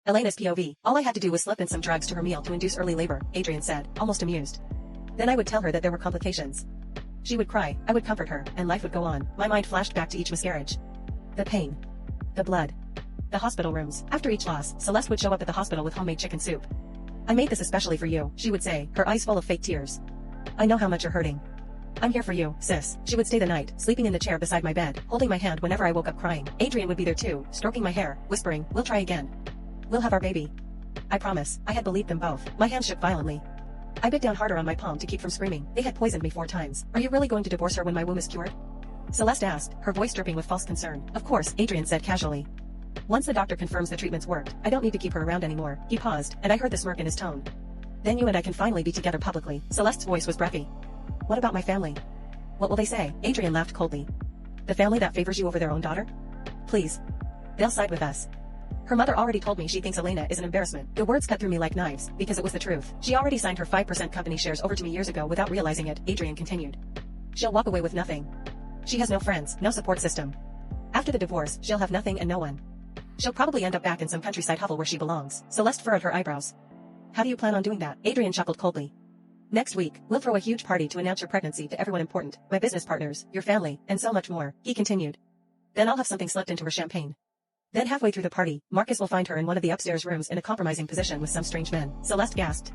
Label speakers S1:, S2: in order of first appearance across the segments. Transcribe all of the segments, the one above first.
S1: Elena's POV. All I had to do was slip in some drugs to her meal to induce early labor, Adrian said, almost amused. Then I would tell her that there were complications. She would cry, I would comfort her, and life would go on. My mind flashed back to each miscarriage. The pain. The blood. The hospital rooms. After each loss, Celeste would show up at the hospital with homemade chicken soup. I made this especially for you, she would say, her eyes full of fake tears. I know how much you're hurting. I'm here for you, sis. She would stay the night, sleeping in the chair beside my bed, holding my hand whenever I woke up crying. Adrian would be there too, stroking my hair, whispering, we'll try again. We'll have our baby. I promise. I had believed them both. My hand shook violently. I bit down harder on my palm to keep from screaming. They had poisoned me 4 times. Are you really going to divorce her when my womb is cured? Celeste asked, her voice dripping with false concern. Of course, Adrian said casually. Once the doctor confirms the treatments worked, I don't need to keep her around anymore. He paused, and I heard the smirk in his tone. Then you and I can finally be together publicly. Celeste's voice was breathy. What about my family? What will they say? Adrian laughed coldly. The family that favors you over their own daughter? Please. They'll side with us. Her mother already told me she thinks Elena is an embarrassment. The words cut through me like knives, because it was the truth. She already signed her 5% company shares over to me years ago without realizing it, Adrian continued. She'll walk away with nothing. She has no friends, no support system. After the divorce, she'll have nothing and no one. She'll probably end up back in some countryside hovel where she belongs. Celeste furrowed her eyebrows. How do you plan on doing that? Adrian chuckled coldly. Next week, we'll throw a huge party to announce your pregnancy to everyone important, my business partners, your family, and so much more, he continued. Then I'll have something slipped into her champagne. Then halfway through the party, Marcus will find her in one of the upstairs rooms in a compromising position with some strange men. Celeste gasped.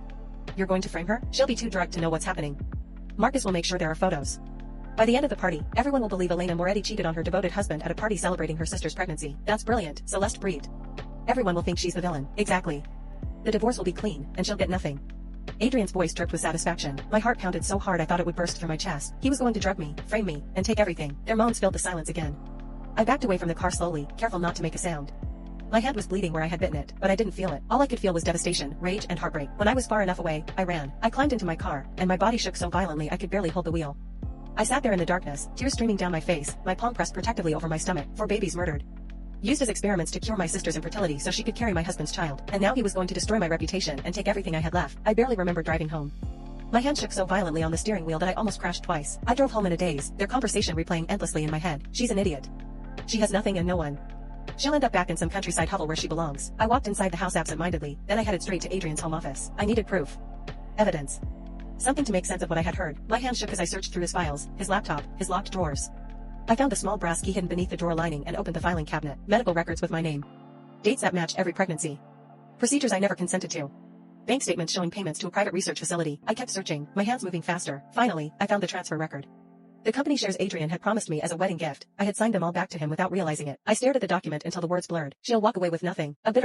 S1: You're going to frame her? She'll be too drugged to know what's happening. Marcus will make sure there are photos. By the end of the party, everyone will believe Elena Moretti cheated on her devoted husband at a party celebrating her sister's pregnancy. That's brilliant, Celeste breathed. Everyone will think she's the villain. Exactly. The divorce will be clean, and she'll get nothing. Adrian's voice dripped with satisfaction. My heart pounded so hard I thought it would burst through my chest. He was going to drug me, frame me, and take everything. Their moans filled the silence again. I backed away from the car slowly, careful not to make a sound. My hand was bleeding where I had bitten it, but I didn't feel it. All I could feel was devastation, rage, and heartbreak. When I was far enough away, I ran. I climbed into my car, and my body shook so violently I could barely hold the wheel. I sat there in the darkness, tears streaming down my face, my palm pressed protectively over my stomach, 4 babies murdered. Used as experiments to cure my sister's infertility so she could carry my husband's child, and now he was going to destroy my reputation and take everything I had left. I barely remember driving home. My hand shook so violently on the steering wheel that I almost crashed twice. I drove home in a daze, their conversation replaying endlessly in my head. She's an idiot. She has nothing and no one. She'll end up back in some countryside hovel where she belongs. I walked inside the house absent-mindedly, then I headed straight to Adrian's home office. I needed proof. Evidence. Something to make sense of what I had heard. My hand shook as I searched through his files, his laptop, his locked drawers. I found a small brass key hidden beneath the drawer lining and opened the filing cabinet. Medical records with my name. Dates that matched every pregnancy. Procedures I never consented to. Bank statements showing payments to a private research facility. I kept searching, my hands moving faster. Finally, I found the transfer record. The company shares Adrian had promised me as a wedding gift. I had signed them all back to him without realizing it. I stared at the document until the words blurred. She'll walk away with nothing. A bitter